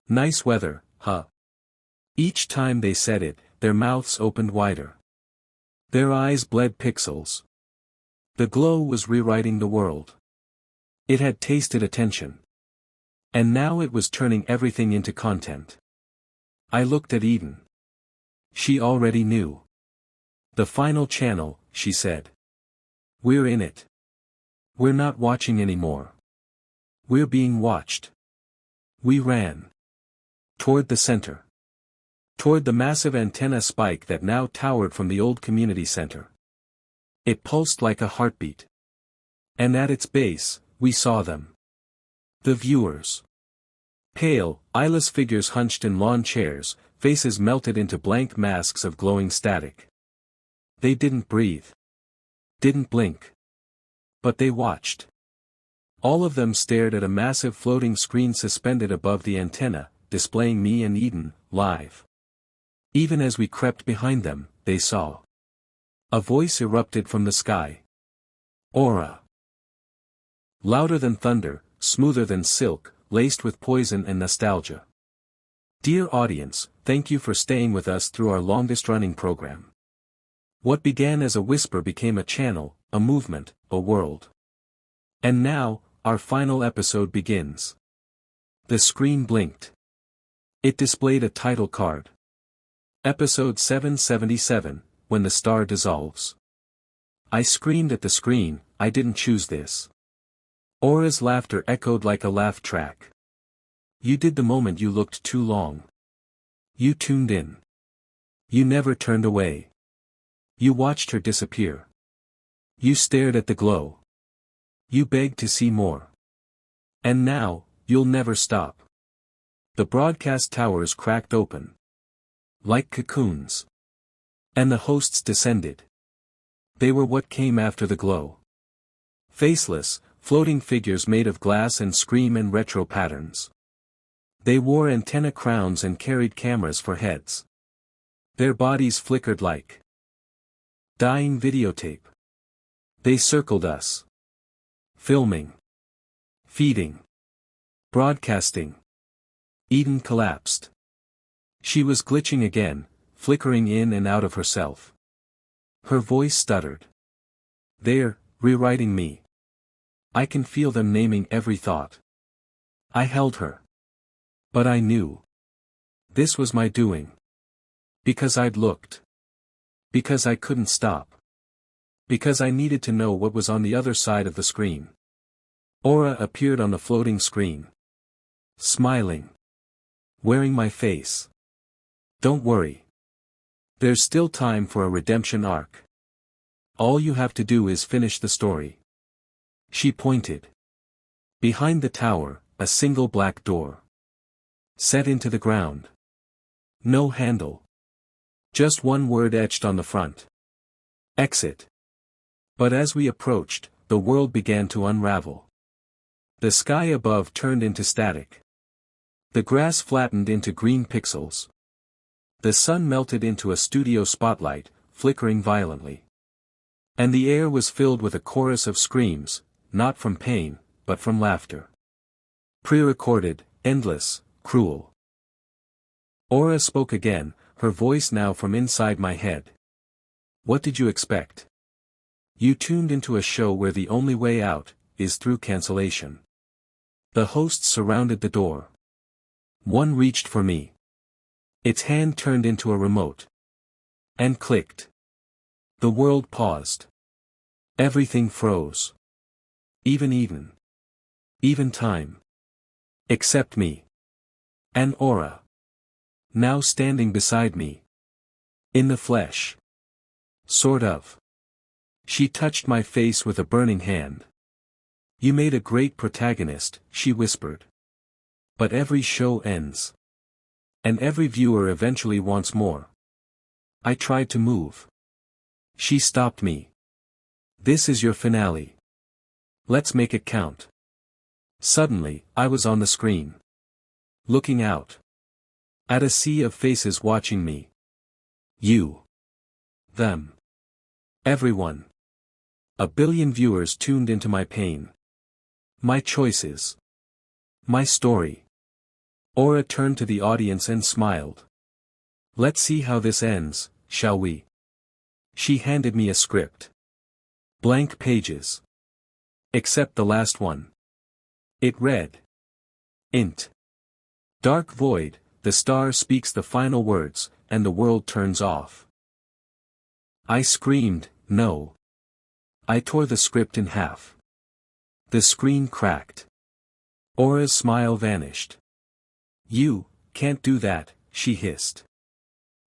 Nice weather, huh? Each time they said it, their mouths opened wider. Their eyes bled pixels. The glow was rewriting the world. It had tasted attention. And now it was turning everything into content. I looked at Eden. She already knew. The final channel, she said. We're in it. We're not watching anymore. We're being watched. We ran. Toward the center. Toward the massive antenna spike that now towered from the old community center. It pulsed like a heartbeat. And at its base, we saw them. The viewers. Pale, eyeless figures hunched in lawn chairs, faces melted into blank masks of glowing static. They didn't breathe. Didn't blink. But they watched. All of them stared at a massive floating screen suspended above the antenna, displaying me and Eden, live. Even as we crept behind them, they saw. A voice erupted from the sky. Aura. Louder than thunder, smoother than silk, laced with poison and nostalgia. Dear audience, thank you for staying with us through our longest-running program. What began as a whisper became a channel, a movement, a world. And now, our final episode begins. The screen blinked. It displayed a title card. Episode 777, When the Star Dissolves. I screamed at the screen, I didn't choose this. Aura's laughter echoed like a laugh track. You did the moment you looked too long. You tuned in. You never turned away. You watched her disappear. You stared at the glow. You begged to see more. And now, you'll never stop. The broadcast towers cracked open. Like cocoons. And the hosts descended. They were what came after the glow. Faceless, floating figures made of glass and scream and retro patterns. They wore antenna crowns and carried cameras for heads. Their bodies flickered like dying videotape. They circled us. Filming. Feeding. Broadcasting. Eden collapsed. She was glitching again, flickering in and out of herself. Her voice stuttered. They're rewriting me. I can feel them naming every thought. I held her. But I knew. This was my doing. Because I'd looked. Because I couldn't stop. Because I needed to know what was on the other side of the screen. Aura appeared on the floating screen. Smiling. Wearing my face. Don't worry. There's still time for a redemption arc. All you have to do is finish the story. She pointed. Behind the tower, a single black door. Set into the ground. No handle. Just one word etched on the front. Exit. But as we approached, the world began to unravel. The sky above turned into static. The grass flattened into green pixels. The sun melted into a studio spotlight, flickering violently. And the air was filled with a chorus of screams, not from pain, but from laughter. Pre-recorded, endless, cruel. Aura spoke again, her voice now from inside my head. What did you expect? You tuned into a show where the only way out is through cancellation. The hosts surrounded the door. One reached for me. Its hand turned into a remote. And clicked. The world paused. Everything froze. Even time. Except me. And Aura. Now standing beside me. In the flesh. Sort of. She touched my face with a burning hand. You made a great protagonist, she whispered. But every show ends. And every viewer eventually wants more. I tried to move. She stopped me. This is your finale. Let's make it count. Suddenly, I was on the screen. Looking out. At a sea of faces watching me. You. Them. Everyone. A billion viewers tuned into my pain. My choices. My story. Aura turned to the audience and smiled. Let's see how this ends, shall we? She handed me a script. Blank pages. Except the last one. It read. Int. Dark void, the star speaks the final words, and the world turns off. I screamed, no. I tore the script in half. The screen cracked. Aura's smile vanished. You can't do that, she hissed.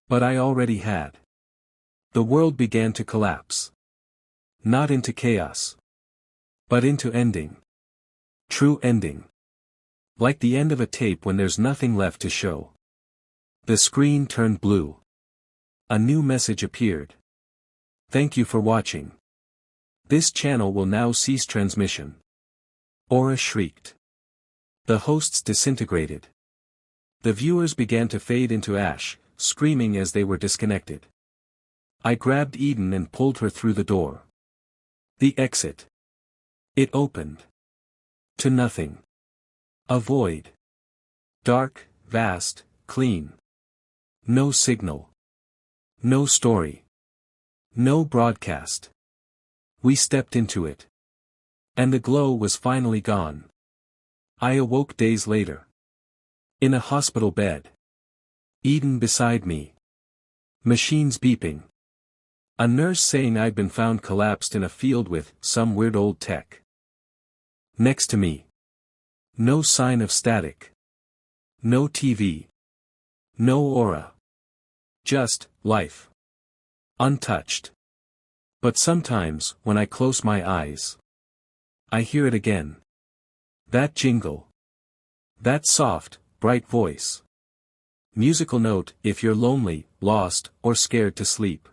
But I already had. The world began to collapse. Not into chaos. But into ending. True ending. Like the end of a tape when there's nothing left to show. The screen turned blue. A new message appeared. Thank you for watching. This channel will now cease transmission. Aura shrieked. The hosts disintegrated. The viewers began to fade into ash, screaming as they were disconnected. I grabbed Eden and pulled her through the door. The exit. It opened. To nothing. A void. Dark, vast, clean. No signal. No story. No broadcast. We stepped into it. And the glow was finally gone. I awoke days later. In a hospital bed. Eden beside me. Machines beeping. A nurse saying I'd been found collapsed in a field with some weird old tech. Next to me. No sign of static. No TV. No aura. Just life. Untouched. But sometimes, when I close my eyes, I hear it again. That jingle. That soft, bright voice. Musical note, if you're lonely, lost, or scared to sleep.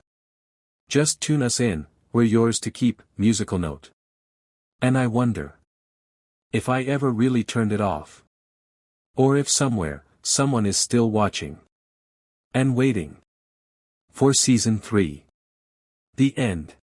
Just tune us in, we're yours to keep, musical note. And I wonder. If I ever really turned it off. Or if somewhere, someone is still watching. And waiting. For season 3. The end.